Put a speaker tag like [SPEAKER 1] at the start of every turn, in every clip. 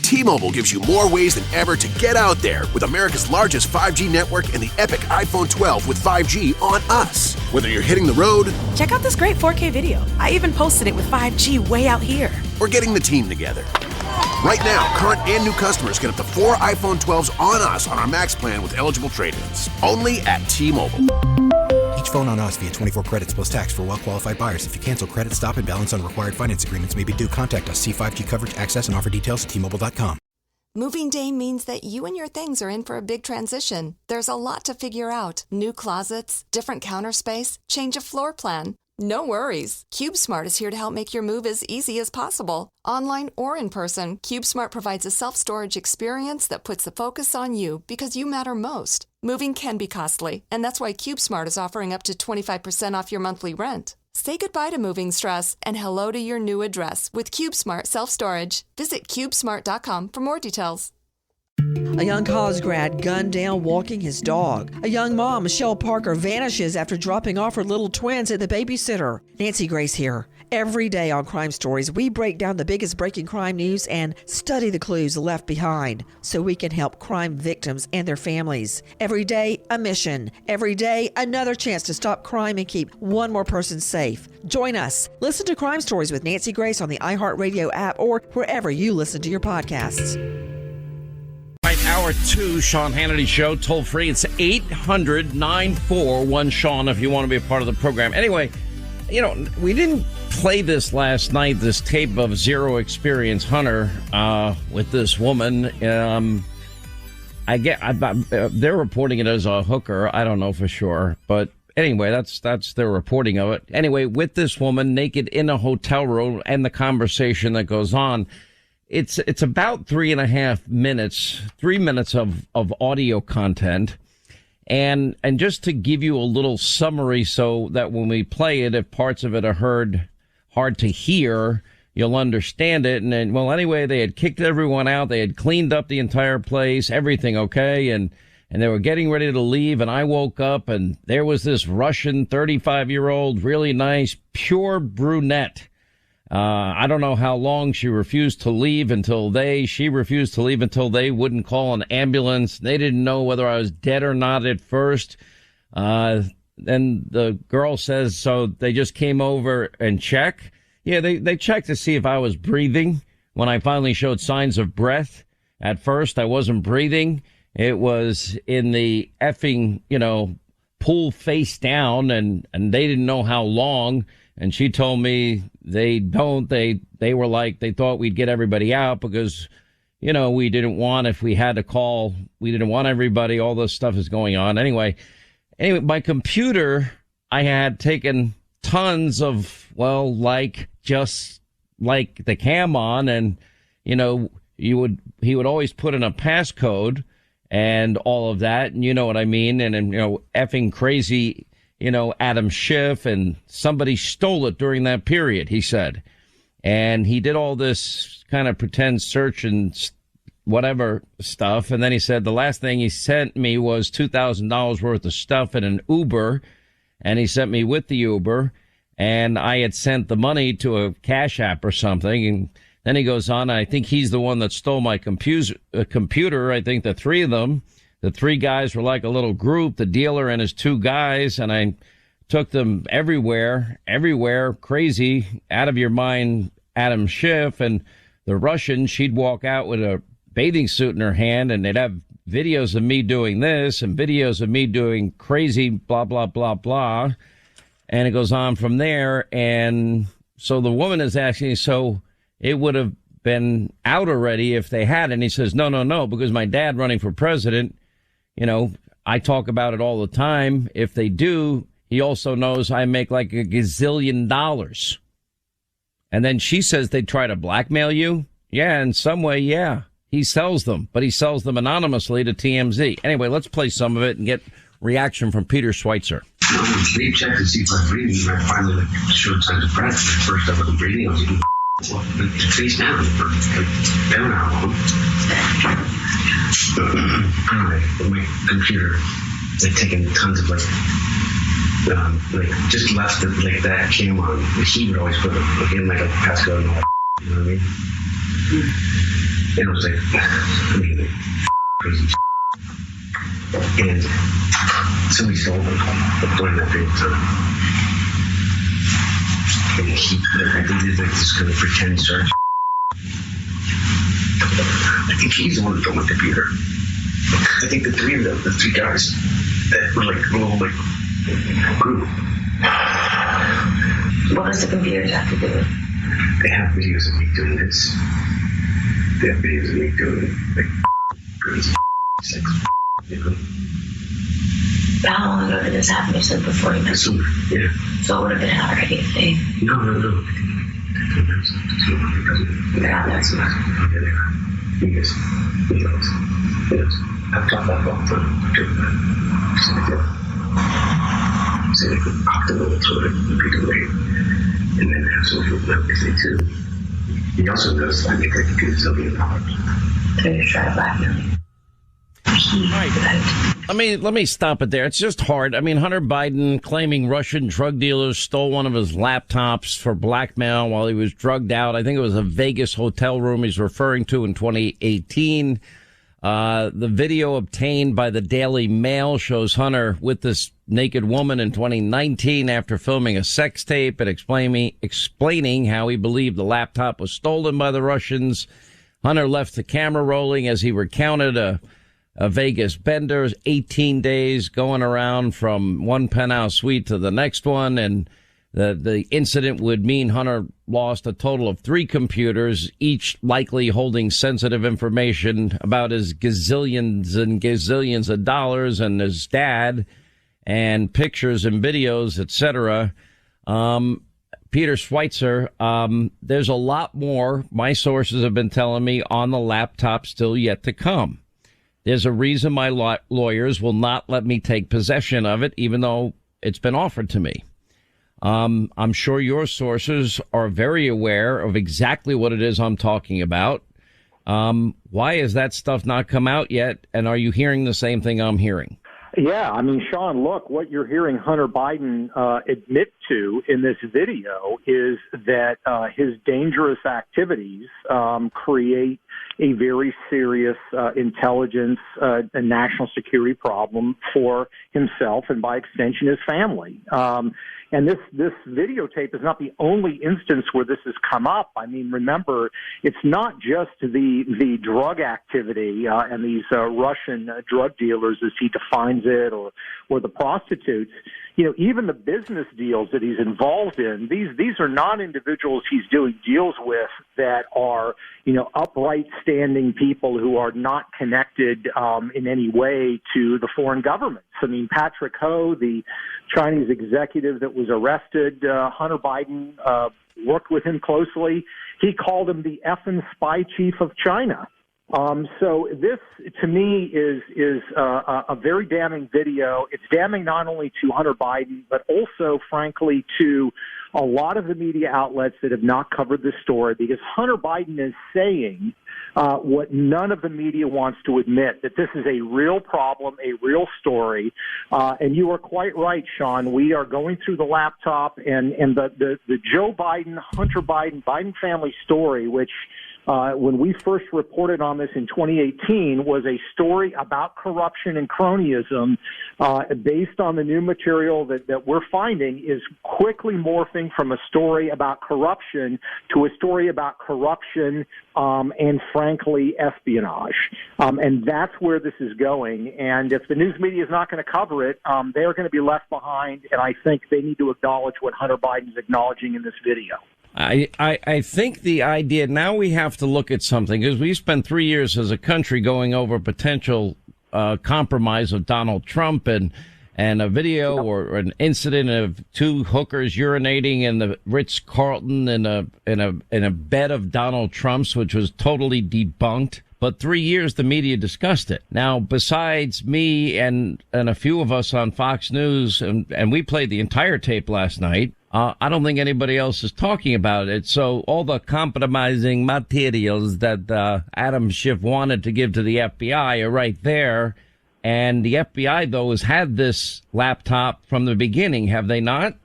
[SPEAKER 1] T-Mobile gives you more ways than ever to get out there with America's largest 5G network and the epic iPhone 12 with 5G on us. Whether you're hitting the road,
[SPEAKER 2] check out this great 4K video. I even posted it with 5G way out here.
[SPEAKER 1] Or getting the team together. Right now, current and new customers get up to 4 iPhone 12s on us on our Max plan with eligible trade-ins. Only at T-Mobile.
[SPEAKER 3] Each phone on us via 24 credits plus tax for well-qualified buyers. If you cancel credit, stop and balance on required finance agreements may be due. Contact us. See 5G coverage, access, and offer details at T-Mobile.com.
[SPEAKER 4] Moving day means that you and your things are in for a big transition. There's a lot to figure out. New closets, different counter space, change of floor plan. No worries. CubeSmart is here to help make your move as easy as possible. Online or in person, CubeSmart provides a self-storage experience that puts the focus on you because you matter most. Moving can be costly, and that's why CubeSmart is offering up to 25% off your monthly rent. Say goodbye to moving stress and hello to your new address with CubeSmart Self-Storage. Visit CubeSmart.com for more details.
[SPEAKER 5] A young college grad gunned down walking his dog. A young mom, Michelle Parker, vanishes after dropping off her little twins at the babysitter. Nancy Grace here. Every day on Crime Stories, we break down the biggest breaking crime news and study the clues left behind so we can help crime victims and their families. Every day, a mission. Every day, another chance to stop crime and keep one more person safe. Join us. Listen to Crime Stories with Nancy Grace on the iHeartRadio app or wherever you listen to your podcasts.
[SPEAKER 6] Hour 2, Sean Hannity Show, toll free. It's 800-941-SEAN if you want to be a part of the program. Anyway, you know, we didn't play this last night, this tape of Zero Experience Hunter with this woman. They're reporting it as a hooker. I don't know for sure, but anyway, that's their reporting of it. Anyway, with this woman naked in a hotel room and the conversation that goes on. It's about 3.5 minutes, 3 minutes of audio content. And just to give you a little summary so that when we play it, if parts of it are hard to hear, you'll understand it. And then, well, anyway, they had kicked everyone out. They had cleaned up the entire place, everything okay. And they were getting ready to leave. And I woke up and there was this Russian 35-year-old, really nice, pure brunette. I don't know how long she refused to leave until they wouldn't call an ambulance. They didn't know whether I was dead or not at first. Then the girl says, so they just came over and check. Yeah, they checked to see if I was breathing. When I finally showed signs of breath, at first I wasn't breathing. It was in the effing, pool face down and they didn't know how long. And she told me they were like, they thought we'd get everybody out because, we didn't want, if we had to call, we didn't want everybody, all this stuff is going on. Anyway, my computer, I had taken tons of, just like the cam on and, he would always put in a passcode and all of that. And you know what I mean? And effing crazy, Adam Schiff, and somebody stole it during that period, he said. And he did all this kind of pretend search and whatever stuff. And then he said the last thing he sent me was $2,000 worth of stuff in an Uber. And he sent me with the Uber. And I had sent the money to a Cash App or something. And then he goes on, I think he's the one that stole my computer. I think the three of them. The three guys were like a little group, the dealer and his two guys, and I took them everywhere, crazy, out of your mind, Adam Schiff. And the Russian, she'd walk out with a bathing suit in her hand, and they'd have videos of me doing this and videos of me doing crazy blah, blah, blah, blah. And it goes on from there. And so the woman is asking, so it would have been out already if they had. And he says, no, because my dad running for president, I talk about it all the time. If they do, he also knows I make like $1 gazillion. And then she says they try to blackmail you. Yeah, in some way, yeah. He sells them, but he sells them anonymously to TMZ. Anyway, let's play some of it and get reaction from Peter Schweitzer.
[SPEAKER 7] We checked to see if I'm breathing. I finally showed signs of breath. First up with the breathing, I was even face down for down hour long. Anyway, my computer, taking tons of just left that cam on. He would always put in a passcode and all that. You know what I mean? And I was like, I mean, crazy. And somebody stole them during that period of time. And I think they did like this kind of pretend search. I think he's the one who stole the computer. I think the three of them, the three guys, that were like a little like group.
[SPEAKER 8] What does the computers have to do with?
[SPEAKER 7] They have videos of me doing this. They have videos of me doing like crazy sex. You know?
[SPEAKER 8] How long ago did this happen? You said before you met?
[SPEAKER 7] Summer, yeah.
[SPEAKER 8] So it would have been already a thing.
[SPEAKER 7] No.
[SPEAKER 8] They're out there somewhere.
[SPEAKER 7] Yeah, they are. Yes. I've talked about all the time. So they could optimal sort of repeat away. And then have social empathy too. He also knows I make like a good zillion dollars.
[SPEAKER 8] They're just trying to blackmail me.
[SPEAKER 6] Let me stop it there. It's just hard. I mean, Hunter Biden claiming Russian drug dealers stole one of his laptops for blackmail while he was drugged out. I think it was a Vegas hotel room he's referring to in 2018. The video obtained by the Daily Mail shows Hunter with this naked woman in 2019 after filming a sex tape and explaining how he believed the laptop was stolen by the Russians. Hunter left the camera rolling as he recounted a Vegas bender, 18 days going around from one penthouse suite to the next one. And the incident would mean Hunter lost a total of 3 computers, each likely holding sensitive information about his gazillions and gazillions of dollars and his dad, and pictures and videos, etc. Peter Schweitzer, there's a lot more, my sources have been telling me, on the laptop still yet to come. There's a reason my lawyers will not let me take possession of it, even though it's been offered to me. I'm sure your sources are very aware of exactly what it is I'm talking about. Why has that stuff not come out yet? And are you hearing the same thing I'm hearing?
[SPEAKER 9] Yeah, I mean, Sean, look, what you're hearing Hunter Biden admit to in this video is that his dangerous activities create a very serious intelligence and national security problem for himself and, by extension, his family. And this videotape is not the only instance where this has come up. I mean, remember, it's not just the drug activity and these Russian drug dealers, as he defines it, or the prostitutes. You know, even the business deals that he's involved in, these are not individuals he's doing deals with that are, you know, upright standing people who are not connected in any way to the foreign governments. I mean, Patrick Ho, the Chinese executive that was arrested, Hunter Biden worked with him closely. He called him the effing spy chief of China. So this, to me, is a very damning video. It's damning not only to Hunter Biden, but also, frankly, to a lot of the media outlets that have not covered this story, because Hunter Biden is saying what none of the media wants to admit, that this is a real problem, a real story. And you are quite right, Sean. We are going through the laptop and the Joe Biden, Hunter Biden, Biden family story, which when we first reported on this in 2018, was a story about corruption and cronyism based on the new material that we're finding is quickly morphing from a story about corruption to a story about corruption and, frankly, espionage. And that's where this is going. And if the news media is not going to cover it, they are going to be left behind. And I think they need to acknowledge what Hunter Biden is acknowledging in this video.
[SPEAKER 6] I think the idea, now we have to look at something, because we spent 3 years as a country going over potential compromise of Donald Trump and a video or an incident of 2 hookers urinating in the Ritz-Carlton in a bed of Donald Trump's, which was totally debunked. But 3 years the media discussed it. Now, besides me and a few of us on Fox News, and we played the entire tape last night, I don't think anybody else is talking about it. So all the compromising materials that Adam Schiff wanted to give to the FBI are right there. And the FBI, though, has had this laptop from the beginning, have they not?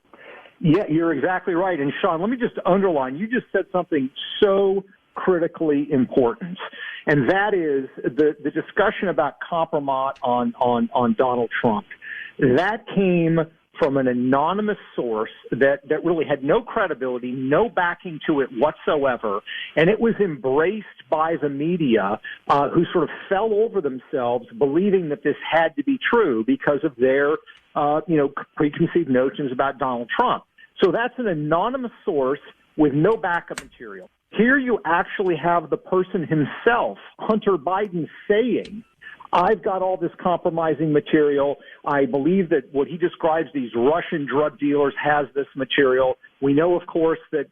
[SPEAKER 9] Yeah, you're exactly right. And, Sean, let me just underline, you just said something so critically important. and that is the discussion about compromise on Donald Trump. That came from an anonymous source that really had no credibility, no backing to it whatsoever, and it was embraced by the media, who sort of fell over themselves believing that this had to be true because of their preconceived notions about Donald Trump. So that's an anonymous source with no backup material. Here you actually have the person himself, Hunter Biden, saying, I've got all this compromising material. I believe that what he describes, these Russian drug dealers, has this material. We know, of course, that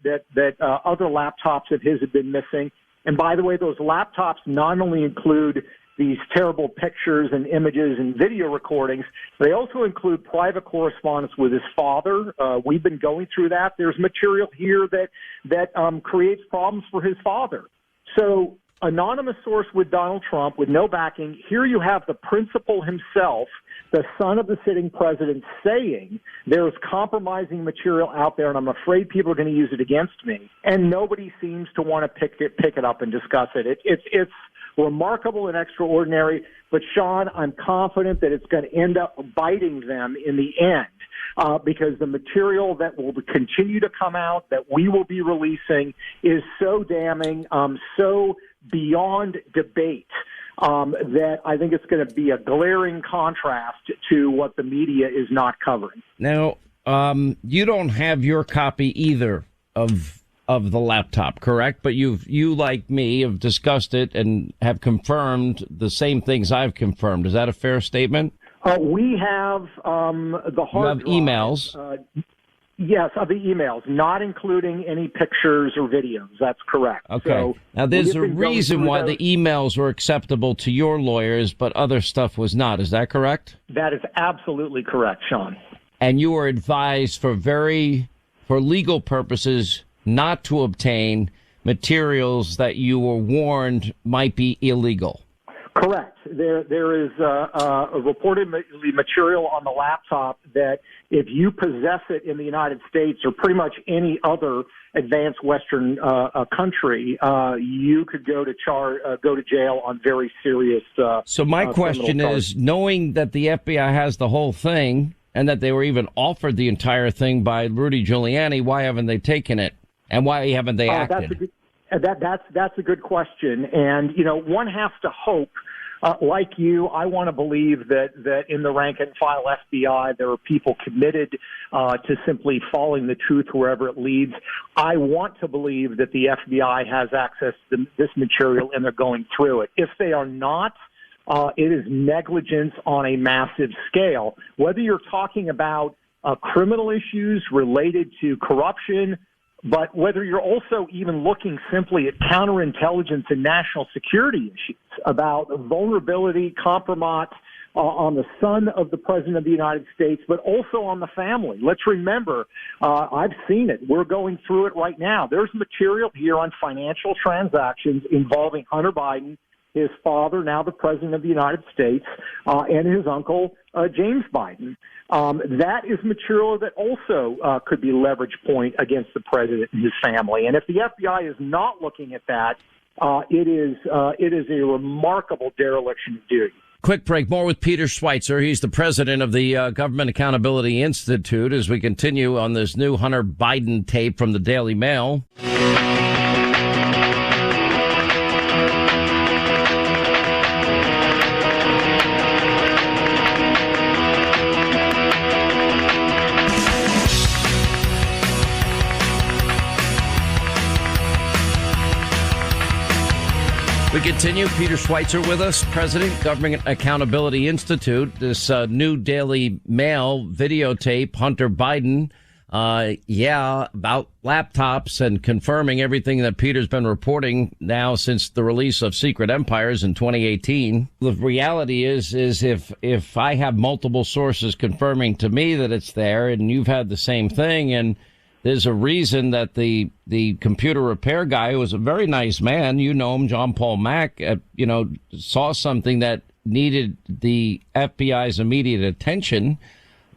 [SPEAKER 9] other laptops of his have been missing. And by the way, those laptops not only include these terrible pictures and images and video recordings, they also include private correspondence with his father. We've been going through that. There's material here that creates problems for his father. So anonymous source with Donald Trump with no backing. Here you have the principal himself, the son of the sitting president, saying there's compromising material out there, and I'm afraid people are going to use it against me. And nobody seems to want to pick it up and discuss it. It's remarkable and extraordinary. But, Sean, I'm confident that it's going to end up biting them in the end. Because the material that will continue to come out, that we will be releasing, is so damning, so beyond debate, that I think it's going to be a glaring contrast to what the media is not covering.
[SPEAKER 6] Now, you don't have your copy either of the laptop, correct? But you, like me, have discussed it and have confirmed the same things I've confirmed. Is that a fair statement?
[SPEAKER 9] We have the hard drive.
[SPEAKER 6] Emails.
[SPEAKER 9] Yes, of the emails, not including any pictures or videos. That's correct.
[SPEAKER 6] Okay.
[SPEAKER 9] So
[SPEAKER 6] now, there's a reason why the emails were acceptable to your lawyers, but other stuff was not. Is that correct?
[SPEAKER 9] That is absolutely correct, Sean.
[SPEAKER 6] And you were advised for legal purposes not to obtain materials that you were warned might be illegal.
[SPEAKER 9] Correct. There is a reported material on the laptop that if you possess it in the United States or pretty much any other advanced Western country, you could go to jail on very serious.
[SPEAKER 6] So my question is, knowing that the FBI has the whole thing and that they were even offered the entire thing by Rudy Giuliani, why haven't they taken it? And why haven't they acted?
[SPEAKER 9] That's a good question. And, one has to hope, like you, I want to believe that in the rank and file FBI, there are people committed to simply following the truth wherever it leads. I want to believe that the FBI has access to this material and they're going through it. If they are not, it is negligence on a massive scale. Whether you're talking about criminal issues related to corruption, but whether you're also even looking simply at counterintelligence and national security issues about vulnerability, compromise on the son of the President of the United States, but also on the family. Let's remember, I've seen it. We're going through it right now. There's material here on financial transactions involving Hunter Biden, his father, now the President of the United States, and his uncle, James Biden. That is material that also could be leverage point against the president and his family. And if the FBI is not looking at that, it is a remarkable dereliction of duty.
[SPEAKER 6] Quick break. More with Peter Schweitzer. He's the president of the Government Accountability Institute as we continue on this new Hunter Biden tape from the Daily Mail. We continue. Peter Schweitzer with us, President, Government Accountability Institute. This new Daily Mail videotape, Hunter Biden, about laptops and confirming everything that Peter's been reporting now since the release of Secret Empires in 2018. The reality is if I have multiple sources confirming to me that it's there and you've had the same thing, and there's a reason that the computer repair guy, who was a very nice man, you know him, John Paul Mack, saw something that needed the FBI's immediate attention.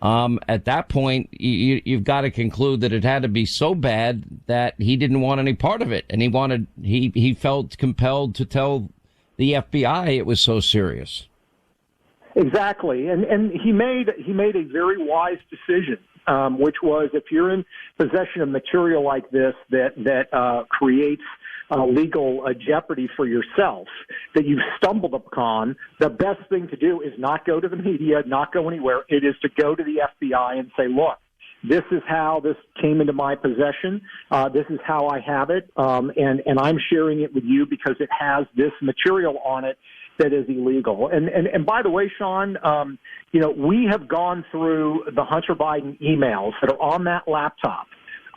[SPEAKER 6] At that point, you've got to conclude that it had to be so bad that he didn't want any part of it, and he felt compelled to tell the FBI it was so serious.
[SPEAKER 9] Exactly, and he made a very wise decision, which was if you're in possession of material like this that creates legal jeopardy for yourself that you've stumbled upon, the best thing to do is not go to the media, not go anywhere. It is to go to the FBI and say, look, this is how this came into my possession. This is how I have it, and I'm sharing it with you because it has this material on it that is illegal. And by the way, Sean, we have gone through the Hunter Biden emails that are on that laptop,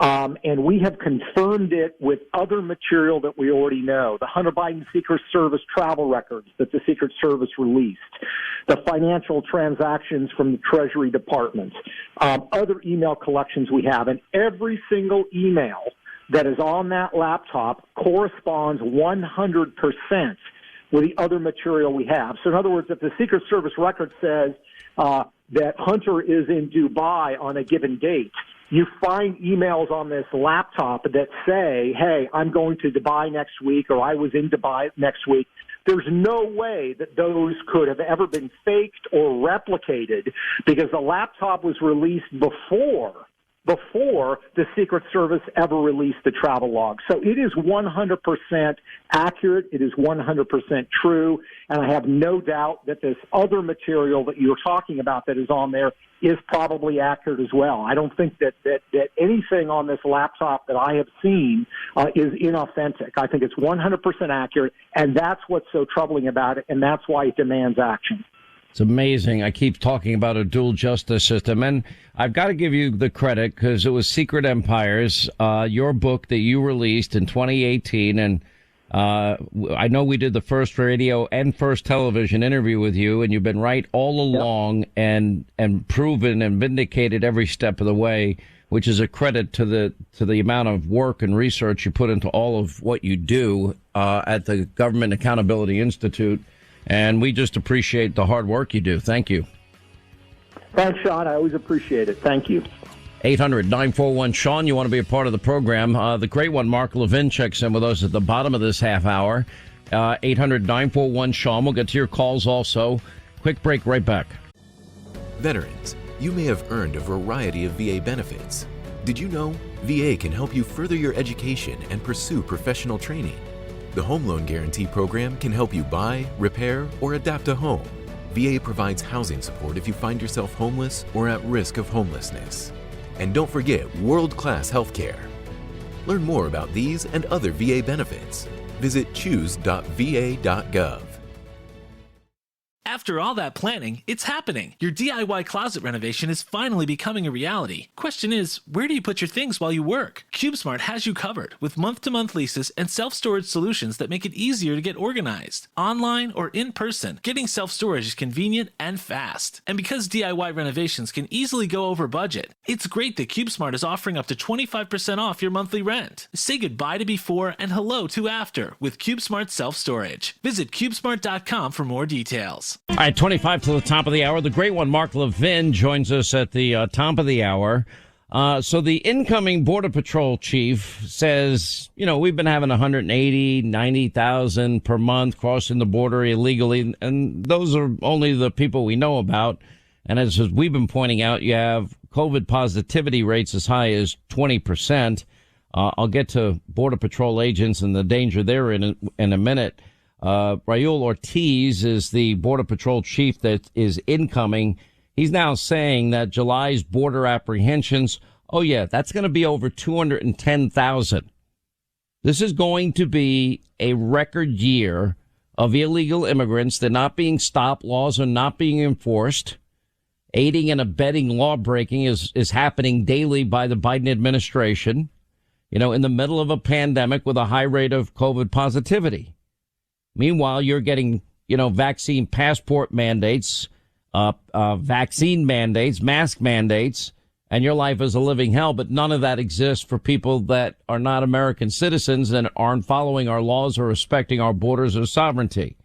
[SPEAKER 9] and we have confirmed it with other material that we already know. The Hunter Biden Secret Service travel records that the Secret Service released, the financial transactions from the Treasury Department, other email collections we have, and every single email that is on that laptop corresponds 100% with the other material we have. So in other words, if the Secret Service record says that Hunter is in Dubai on a given date, you find emails on this laptop that say, hey, I'm going to Dubai next week, or I was in Dubai next week. There's no way that those could have ever been faked or replicated because the laptop was released before the Secret Service ever released the travel log. So it is 100% accurate. It is 100% true. And I have no doubt that this other material that you're talking about that is on there is probably accurate as well. I don't think that anything on this laptop that I have seen is inauthentic. I think it's 100% accurate, and that's what's so troubling about it, and that's why it demands action.
[SPEAKER 6] It's amazing. I keep talking about a dual justice system, and I've got to give you the credit because it was Secret Empires, your book that you released in 2018, and I know we did the first radio and first television interview with you, and you've been right all along. Yep. and proven and vindicated every step of the way, which is a credit to the amount of work and research you put into all of what you do at the Government Accountability Institute. And we just appreciate the hard work you do. Thank you.
[SPEAKER 9] Thanks, Sean. I always appreciate it. Thank you.
[SPEAKER 6] 800-941-SEAN. You want to be a part of the program. The great one, Mark Levin, checks in with us at the bottom of this half hour. 800-941-SEAN. We'll get to your calls also. Quick break, right back.
[SPEAKER 10] Veterans, you may have earned a variety of VA benefits. Did you know VA can help you further your education and pursue professional training? The Home Loan Guarantee Program can help you buy, repair, or adapt a home. VA provides housing support if you find yourself homeless or at risk of homelessness. And don't forget world-class health care. Learn more about these and other VA benefits. Visit choose.va.gov.
[SPEAKER 11] After all that planning, it's happening. Your DIY closet renovation is finally becoming a reality. Question is, where do you put your things while you work? CubeSmart has you covered with month-to-month leases and self-storage solutions that make it easier to get organized. Online or in person, getting self-storage is convenient and fast. And because DIY renovations can easily go over budget, it's great that CubeSmart is offering up to 25% off your monthly rent. Say goodbye to before and hello to after with CubeSmart Self-Storage. Visit CubeSmart.com for more details.
[SPEAKER 6] All right, 25 to the top of the hour. The great one, Mark Levin, joins us at the top of the hour. So the incoming Border Patrol chief says, we've been having 180, 90,000 per month crossing the border illegally, and those are only the people we know about. And as we've been pointing out, you have COVID positivity rates as high as 20%. I'll get to Border Patrol agents and the danger they're in a minute. Raul Ortiz is the Border Patrol chief that is incoming. He's now saying that July's border apprehensions, that's going to be over 210,000. This is going to be a record year of illegal immigrants. They're not being stopped. Laws are not being enforced. Aiding and abetting law breaking is happening daily by the Biden administration, in the middle of a pandemic with a high rate of COVID positivity. Meanwhile, you're getting, vaccine passport mandates, vaccine mandates, mask mandates, and your life is a living hell. But none of that exists for people that are not American citizens and aren't following our laws or respecting our borders or sovereignty.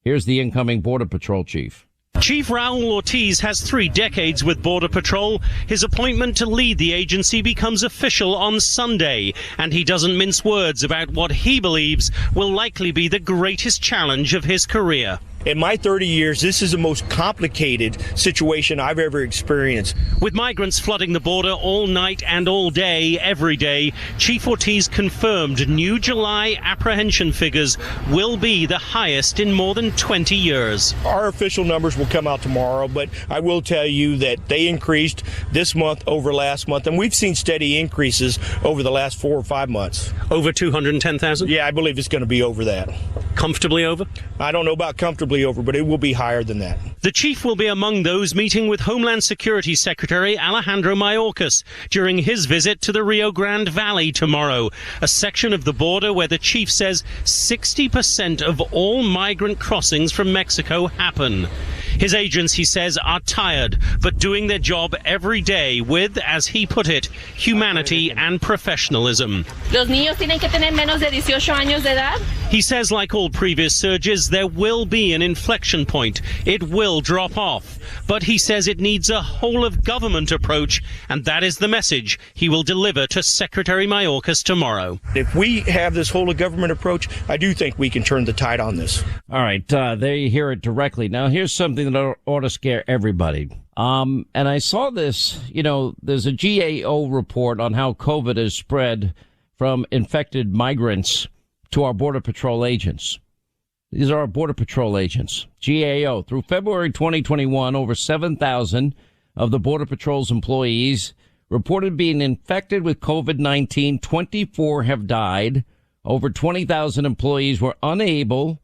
[SPEAKER 6] Here's the incoming Border Patrol chief.
[SPEAKER 12] Chief Raul Ortiz has 3 decades with Border Patrol. His appointment to lead the agency becomes official on Sunday, and he doesn't mince words about what he believes will likely be the greatest challenge of his career.
[SPEAKER 13] In my 30 years, this is the most complicated situation I've ever experienced.
[SPEAKER 12] With migrants flooding the border all night and all day, every day, Chief Ortiz confirmed new July apprehension figures will be the highest in more than 20 years.
[SPEAKER 13] Our official numbers will come out tomorrow, but I will tell you that they increased this month over last month, and we've seen steady increases over the last 4 or 5 months.
[SPEAKER 12] Over 210,000?
[SPEAKER 13] Yeah, I believe it's going to be over that.
[SPEAKER 12] Comfortably over?
[SPEAKER 13] I don't know about comfortably over, but it will be higher than that.
[SPEAKER 12] The chief will be among those meeting with Homeland Security Secretary Alejandro Mayorkas during his visit to the Rio Grande Valley tomorrow, a section of the border where the chief says 60% of all migrant crossings from Mexico happen. His agents, he says, are tired, but doing their job every day with, as he put it, humanity and professionalism.
[SPEAKER 14] Los niños tienen que tener menos de 18 años de edad.
[SPEAKER 12] He says, like all previous surges, there will be an inflection point. It will drop off. But he says it needs a whole-of-government approach, and that is the message he will deliver to Secretary Mayorkas tomorrow.
[SPEAKER 13] If we have this whole-of-government approach, I do think we can turn the tide on this.
[SPEAKER 6] All right, there you hear it directly. Now, here's something that ought to scare everybody. And I saw this, there's a GAO report on how COVID has spread from infected migrants to our Border Patrol agents. These are our Border Patrol agents. GAO. Through February 2021, over 7,000 of the Border Patrol's employees reported being infected with COVID-19. 24 have died. Over 20,000 employees were unable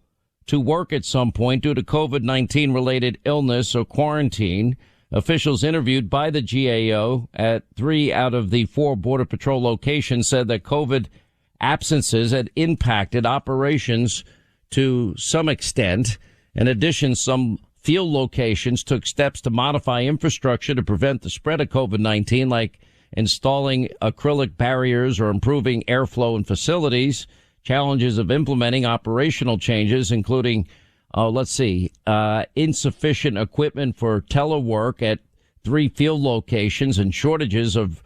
[SPEAKER 6] to work at some point due to COVID-19 related illness or quarantine. Officials interviewed by the GAO at 3 out of the 4 Border Patrol locations said that COVID absences had impacted operations to some extent. In addition, some field locations took steps to modify infrastructure to prevent the spread of COVID-19, like installing acrylic barriers or improving airflow in facilities. Challenges of implementing operational changes, including, insufficient equipment for telework at 3 field locations and shortages of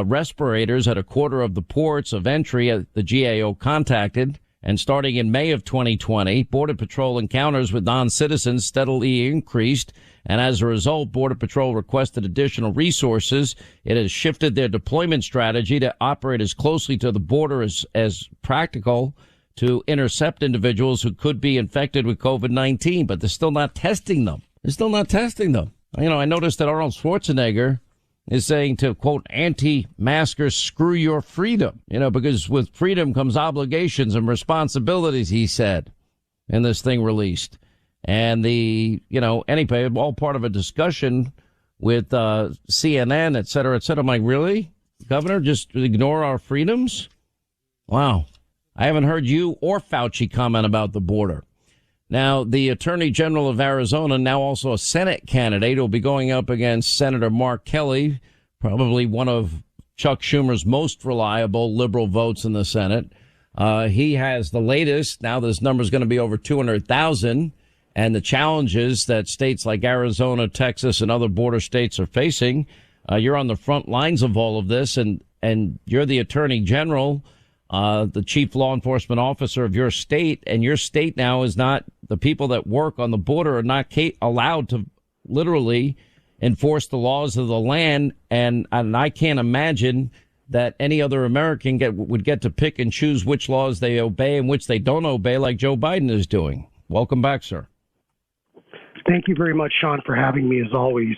[SPEAKER 6] respirators at a quarter of the ports of entry the GAO contacted. And starting in May of 2020, Border Patrol encounters with non-citizens steadily increased. And as a result, Border Patrol requested additional resources. It has shifted their deployment strategy to operate as closely to the border as practical to intercept individuals who could be infected with COVID-19. But they're still not testing them. I noticed that Arnold Schwarzenegger is saying to, quote, anti-maskers, screw your freedom, because with freedom comes obligations and responsibilities, he said, in this thing released. And anyway, all part of a discussion with CNN, et cetera, et cetera. I'm like, really, Governor, just ignore our freedoms? Wow. I haven't heard you or Fauci comment about the border. Now, the Attorney General of Arizona, now also a Senate candidate, will be going up against Senator Mark Kelly, probably one of Chuck Schumer's most reliable liberal votes in the Senate. He has the latest. Now this number is going to be over 200,000. And the challenges that states like Arizona, Texas, and other border states are facing. You're on the front lines of all of this, and you're the Attorney General, the chief law enforcement officer of your state, and your state now is not, the people that work on the border are not allowed to literally enforce the laws of the land. And I can't imagine that any other American would get to pick and choose which laws they obey and which they don't obey, like Joe Biden is doing. Welcome back, sir.
[SPEAKER 15] Thank you very much, Sean, for having me, as always.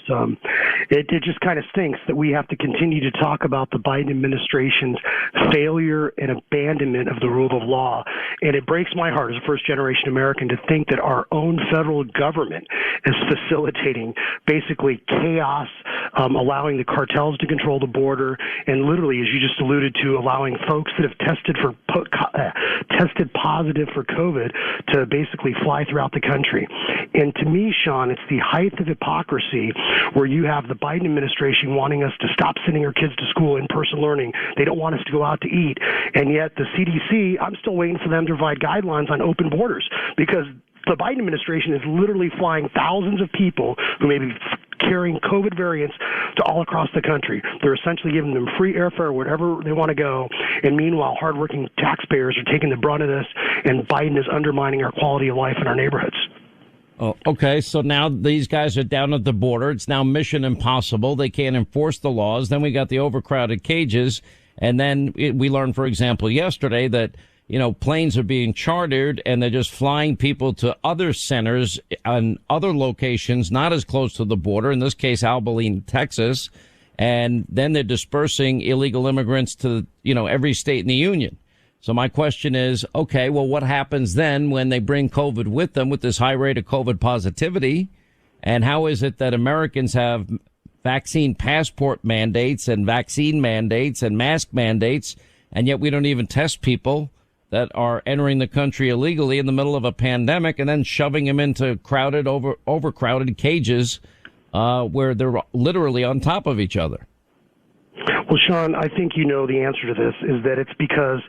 [SPEAKER 15] It just kind of stinks that we have to continue to talk about the Biden administration's failure and abandonment of the rule of law. And it breaks my heart as a first-generation American to think that our own federal government is facilitating basically chaos, allowing the cartels to control the border, and literally, as you just alluded to, allowing folks that have tested positive for COVID to basically fly throughout the country. And to me, Sean, it's the height of hypocrisy where you have the Biden administration wanting us to stop sending our kids to school, in-person learning. They don't want us to go out to eat. And yet the CDC, I'm still waiting for them to provide guidelines on open borders, because The Biden administration is literally flying thousands of people who may be carrying COVID variants to all across the country. They're essentially giving them free airfare wherever they want to go. And meanwhile, hardworking taxpayers are taking the brunt of this, and Biden is undermining our quality of life in our neighborhoods.
[SPEAKER 6] Oh, okay, so now these guys are down at the border. It's now mission impossible. They can't enforce the laws. Then we got the overcrowded cages. And then we learned, for example, yesterday that, planes are being chartered and they're just flying people to other centers and other locations, not as close to the border, in this case, Abilene, Texas. And then they're dispersing illegal immigrants to, every state in the union. So my question is, okay, well, what happens then when they bring COVID with them with this high rate of COVID positivity? And how is it that Americans have vaccine passport mandates and vaccine mandates and mask mandates, and yet we don't even test people that are entering the country illegally in the middle of a pandemic and then shoving them into overcrowded cages where they're literally on top of each other?
[SPEAKER 15] Well, Sean, I think you know the answer to this is that it's because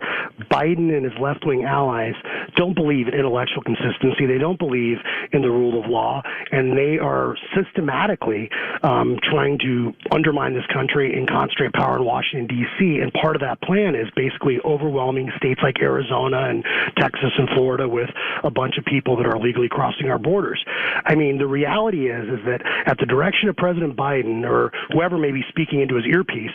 [SPEAKER 15] Biden and his left-wing allies don't believe in intellectual consistency. They don't believe in the rule of law, and they are systematically trying to undermine this country and concentrate power in Washington, D.C., and part of that plan is basically overwhelming states like Arizona and Texas and Florida with a bunch of people that are illegally crossing our borders. I mean, the reality is that at the direction of President Biden or whoever may be speaking into his earpiece,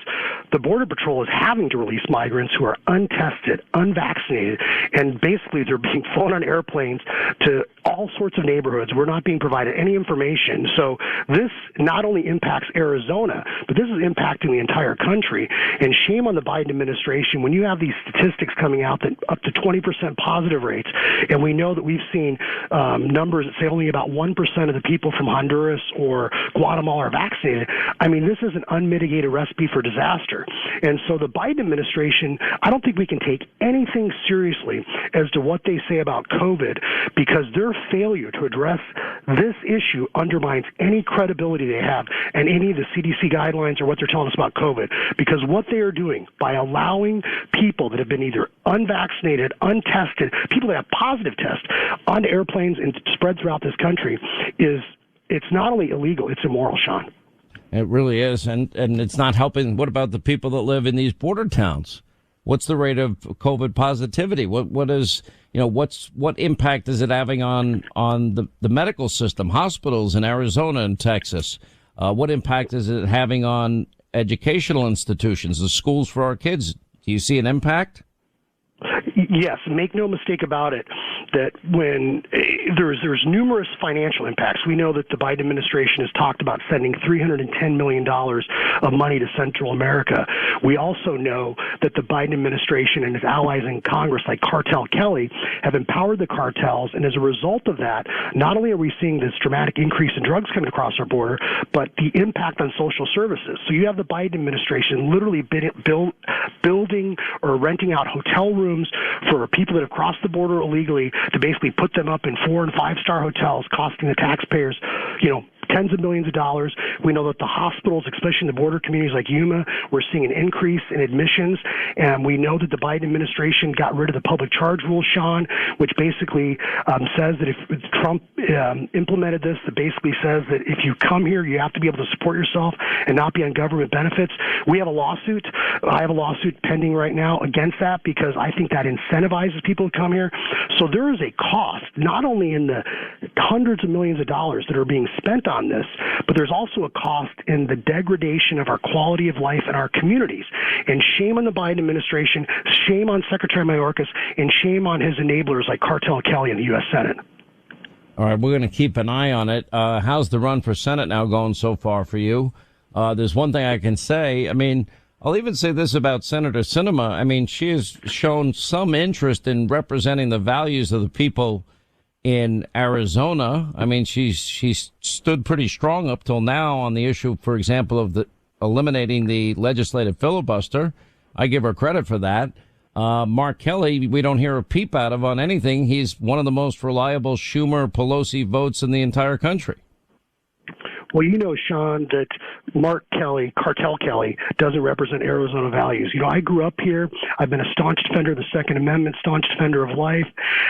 [SPEAKER 15] the Border Patrol is having to release migrants who are untested, unvaccinated, and basically they're being flown on airplanes to all sorts of neighborhoods. We're not being provided any information. So this not only impacts Arizona, but this is impacting the entire country. And shame on the Biden administration when you have these statistics coming out that up to 20% positive rates, and we know that we've seen numbers that say only about 1% of the people from Honduras or Guatemala are vaccinated. I mean, this is an unmitigated recipe for disaster. And so the Biden administration, I don't think we can take anything seriously as to what they say about COVID, because their failure to address this issue undermines any credibility they have and any of the CDC guidelines or what they're telling us about COVID. Because what they are doing by allowing people that have been either unvaccinated, untested, people that have positive tests onto airplanes and spread throughout this country it's not only illegal, it's immoral, Sean.
[SPEAKER 6] It really is, and it's not helping. What about the people that live in these border towns? What's the rate of COVID positivity? What impact is it having on the medical system, hospitals in Arizona and Texas? What impact is it having on educational institutions, the schools for our kids? Do you see an impact?
[SPEAKER 15] Yes, make no mistake about it, that when there's numerous financial impacts. We know that the Biden administration has talked about sending $310 million of money to Central America. We also know that the Biden administration and his allies in Congress, like Cartel Kelly, have empowered the cartels, and as a result of that, not only are we seeing this dramatic increase in drugs coming across our border, but the impact on social services. So you have the Biden administration literally building or renting out hotel rooms for people that have crossed the border illegally to basically put them up in 4- and 5-star hotels, costing the taxpayers, tens of millions of dollars. We know that the hospitals, especially in the border communities like Yuma, we're seeing an increase in admissions. And we know that the Biden administration got rid of the public charge rule, Sean, which basically says that if Trump implemented this, that basically says that if you come here, you have to be able to support yourself and not be on government benefits. We have a lawsuit. I have a lawsuit pending right now against that because I think that incentivizes people to come here. So there is a cost, not only in the hundreds of millions of dollars that are being spent on this, but there's also a cost in the degradation of our quality of life in our communities. And shame on the Biden administration, shame on Secretary Mayorkas, and shame on his enablers like Cartel Kelly in the U.S. Senate.
[SPEAKER 6] All right, we're going to keep an eye on it. How's the run for Senate now going so far for you? There's one thing I can say. I mean, I'll even say this about Senator Sinema. I mean, she has shown some interest in representing the values of the people in Arizona. I mean, she's stood pretty strong up till now on the issue, for example, of eliminating the legislative filibuster. I give her credit for that. Mark Kelly, we don't hear a peep out of on anything. He's one of the most reliable Schumer Pelosi votes in the entire country.
[SPEAKER 15] Well, you know, Sean, that Mark Kelly, Cartel Kelly, doesn't represent Arizona values. You know, I grew up here. I've been a staunch defender of the Second Amendment, staunch defender of life.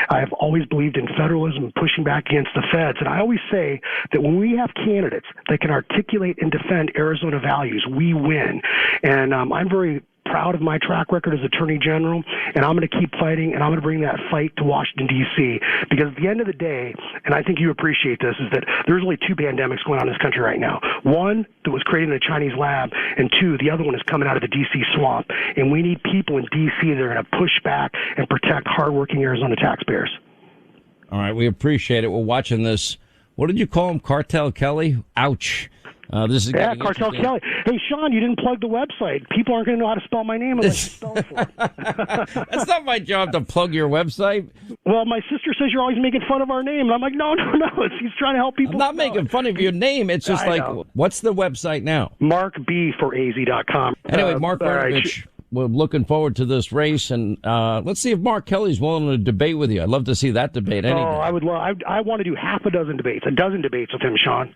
[SPEAKER 15] I've always believed in federalism and pushing back against the feds. And I always say that when we have candidates that can articulate and defend Arizona values, we win. And I'm very proud of my track record as Attorney General, and I'm going to keep fighting, and I'm going to bring that fight to Washington, D.C., because at the end of the day, and I think you appreciate this, is that there's only two pandemics going on in this country right now. One that was created in a Chinese lab, and two, the other one is coming out of the D.C. swamp, and we need people in D.C. that are going to push back and protect hardworking Arizona taxpayers.
[SPEAKER 6] All right, we appreciate it. We're watching this. What did you call him? Cartel Kelly? Ouch. This is
[SPEAKER 15] Cartel Kelly. Hey, Sean, you didn't plug the website. People aren't going to know how to spell my name unless you spell it for them.
[SPEAKER 6] That's not my job to plug your website.
[SPEAKER 15] Well, my sister says you're always making fun of our name. And I'm like, no. He's trying to help people.
[SPEAKER 6] I'm not making fun of your name. It's just what's the website now?
[SPEAKER 15] MarkB4AZ.com.
[SPEAKER 6] Anyway, Mark Bernovich, we're looking forward to this race, and let's see if Mark Kelly's willing to debate with you. I'd love to see that debate. Any day.
[SPEAKER 15] I would love. I want to do half a dozen debates with him, Sean.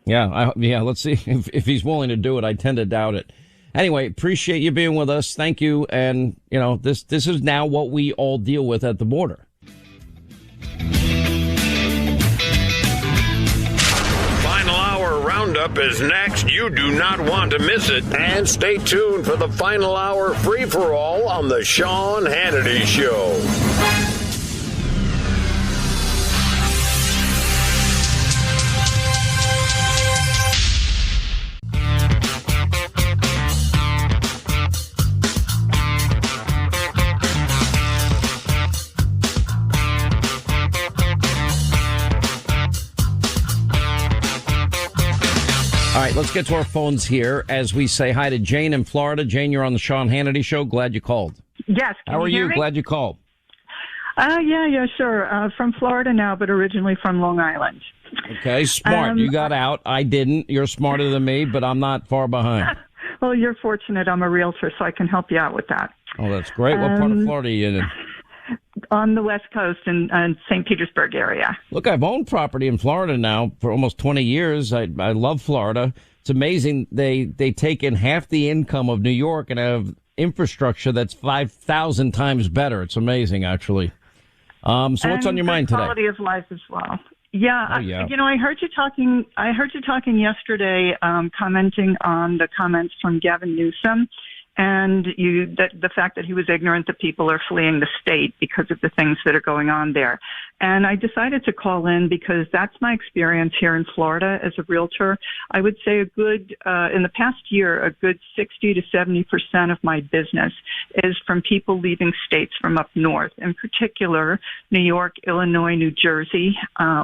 [SPEAKER 6] Yeah, let's see if he's willing to do it. I tend to doubt it. Anyway, appreciate you being with us. Thank you. And, you know, this is now what we all deal with at the border.
[SPEAKER 16] Final Hour Roundup is next. You do not want to miss it. And stay tuned for the Final Hour free-for-all on the Sean Hannity Show.
[SPEAKER 6] All right, let's get to our phones here as we say hi to Jane in Florida. Jane, you're on the Sean Hannity Show. Glad you called.
[SPEAKER 17] Yes.
[SPEAKER 6] How are you? Glad you called.
[SPEAKER 17] Yeah, sure. From Florida now, but originally from Long Island.
[SPEAKER 6] Okay, smart. You got out. I didn't. You're smarter than me, but I'm not far behind.
[SPEAKER 17] Well, you're fortunate. I'm a realtor, so I can help you out with that.
[SPEAKER 6] Oh, that's great. What part of Florida are you in?
[SPEAKER 17] On the West Coast in St. Petersburg area.
[SPEAKER 6] Look, I've owned property in Florida now for almost 20 years. I love Florida. It's amazing. They take in half the income of New York and have infrastructure that's 5,000 times better. It's amazing, actually. So what's on your mind today?
[SPEAKER 17] Quality of life as well. Yeah,
[SPEAKER 6] oh, yeah.
[SPEAKER 17] I heard you talking yesterday, commenting on the comments from Gavin Newsom. And the fact that he was ignorant that people are fleeing the state because of the things that are going on there. And I decided to call in because that's my experience here in Florida as a realtor. I would say in the past year, a good 60 to 70% of my business is from people leaving states from up north, in particular, New York, Illinois, New Jersey,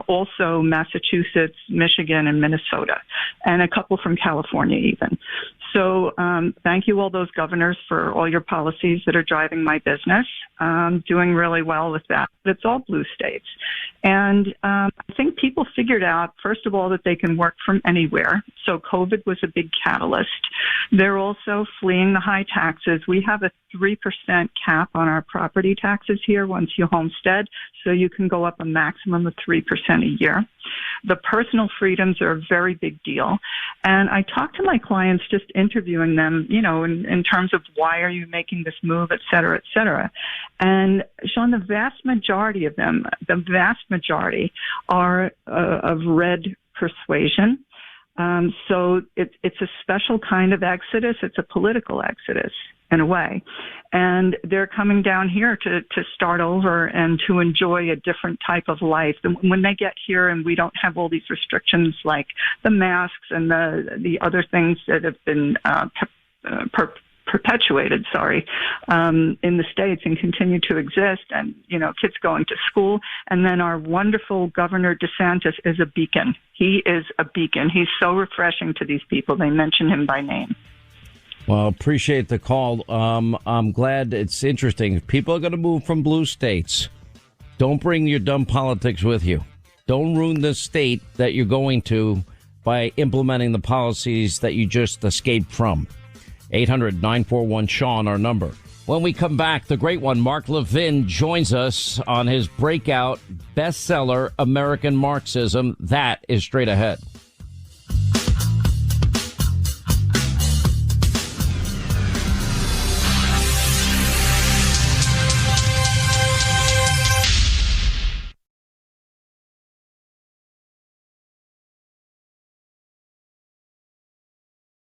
[SPEAKER 17] also Massachusetts, Michigan, and Minnesota, and a couple from California even. So thank you, all those governors, for all your policies that are driving my business. Doing really well with that. But it's all blue states. And I think people figured out, first of all, that they can work from anywhere. So COVID was a big catalyst. They're also fleeing the high taxes. We have a 3% cap on our property taxes here once you homestead, so you can go up a maximum of 3% a year. The personal freedoms are a very big deal. And I talk to my clients, just interviewing them, in terms of why are you making this move, et cetera, et cetera. And Sean, the vast majority of them, are of red persuasion. So it's a special kind of exodus. It's a political exodus in a way. And they're coming down here to start over and to enjoy a different type of life. When they get here and we don't have all these restrictions like the masks and the other things that have been perpetuated, in the States and continue to exist, and, kids going to school. And then our wonderful Governor DeSantis is a beacon. He is a beacon. He's so refreshing to these people. They mention him by name.
[SPEAKER 6] Well, appreciate the call. I'm glad. It's interesting. People are going to move from blue states. Don't bring your dumb politics with you. Don't ruin the state that you're going to by implementing the policies that you just escaped from. 800-941-SEAN, our number. When we come back, the great one, Mark Levin, joins us on his breakout bestseller, American Marxism. That is straight ahead.